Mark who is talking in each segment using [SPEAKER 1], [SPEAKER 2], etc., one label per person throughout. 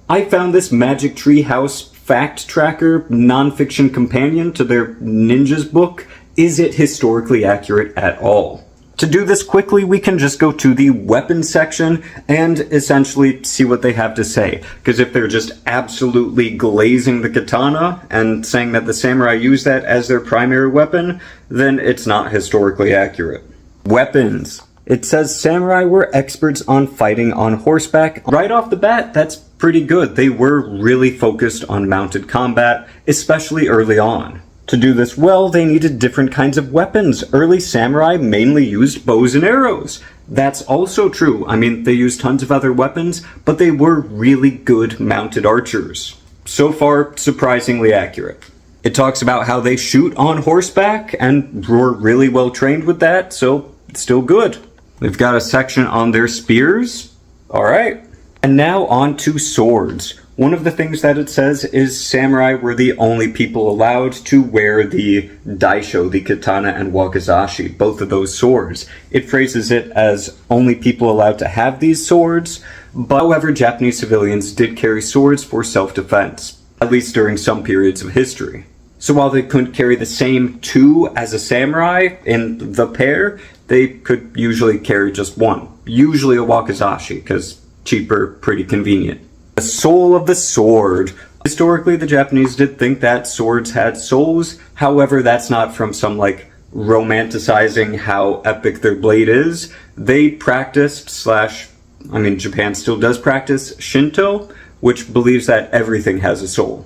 [SPEAKER 1] I found this Magic Treehouse Fact Tracker nonfiction companion to their ninjas book. Is it historically accurate at all? To do this quickly, we can just go to the weapons section and essentially see what they have to say. Because if they're just absolutely glazing the katana and saying that the samurai use that as their primary weapon, then it's not historically accurate. Weapons. It says samurai were experts on fighting on horseback. Right off the bat, that's pretty good. They were really focused on mounted combat, especially early on. To do this well, they needed different kinds of weapons. Early samurai mainly used bows and arrows. That's also true. I mean, they used tons of other weapons, but they were really good mounted archers. So far, surprisingly accurate. It talks about how they shoot on horseback and were really well trained with that, so it's still good. We've got a section on their spears. All right. And now on to swords. One of the things that it says is samurai were the only people allowed to wear the daisho, the katana and wakizashi, both of those swords. It phrases it as only people allowed to have these swords, but however, Japanese civilians did carry swords for self-defense, at least during some periods of history. So while they couldn't carry the same two as a samurai in the pair, they could usually carry just one, usually a wakizashi, because cheaper, pretty convenient. The soul of the sword. Historically, the Japanese did think that swords had souls. However, that's not from some romanticizing how epic their blade is. They practiced Japan still does practice Shinto, which believes that everything has a soul.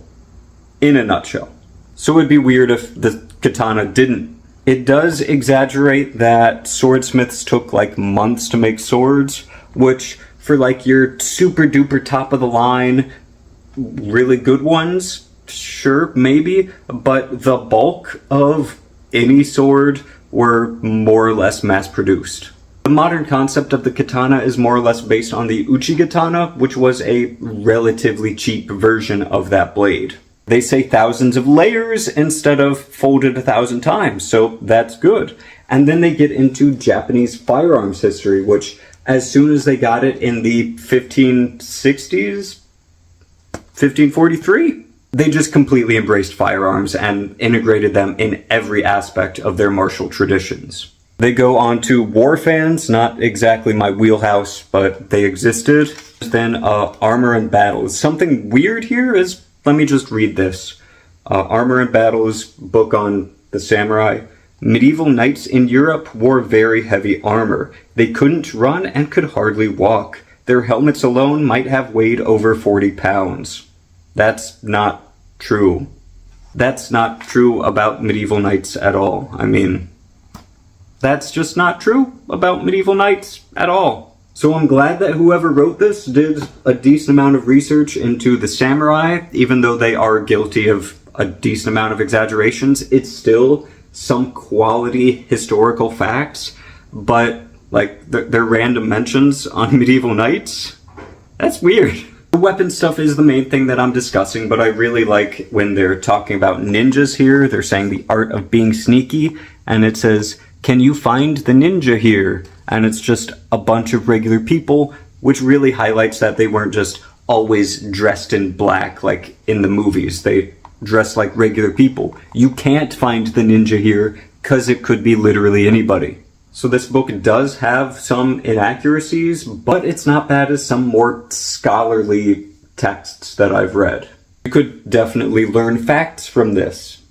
[SPEAKER 1] In a nutshell. So it'd be weird if the katana didn't. It does exaggerate that swordsmiths took months to make swords, which for your super duper top of the line, really good ones, sure, maybe, but the bulk of any sword were more or less mass produced. The modern concept of the katana is more or less based on the uchi katana, which was a relatively cheap version of that blade. They say thousands of layers instead of folded 1,000 times, so that's good. And then they get into Japanese firearms history, which as soon as they got it in the 1560s, 1543, they just completely embraced firearms and integrated them in every aspect of their martial traditions. They go on to war fans, not exactly my wheelhouse, but they existed. Then armor and battles. Something weird here is, let me just read this. Armor and Battles, book on the samurai. Medieval knights in Europe wore very heavy armor. They couldn't run and could hardly walk. Their helmets alone might have weighed over 40 pounds. That's not true. That's not true about medieval knights at all. I mean, that's just not true about medieval knights at all. So I'm glad that whoever wrote this did a decent amount of research into the samurai. Even though they are guilty of a decent amount of exaggerations, it's still some quality historical facts, but their random mentions on medieval knights, that's weird. The weapon stuff is the main thing that I'm discussing, but I really like when they're talking about ninjas here. They're saying the art of being sneaky, and it says, can you find the ninja here? And it's just a bunch of regular people, which really highlights that they weren't just always dressed in black like in the movies. They dressed like regular people. You can't find the ninja here because it could be literally anybody. So this book does have some inaccuracies, but it's not bad as some more scholarly texts that I've read. You could definitely learn facts from this.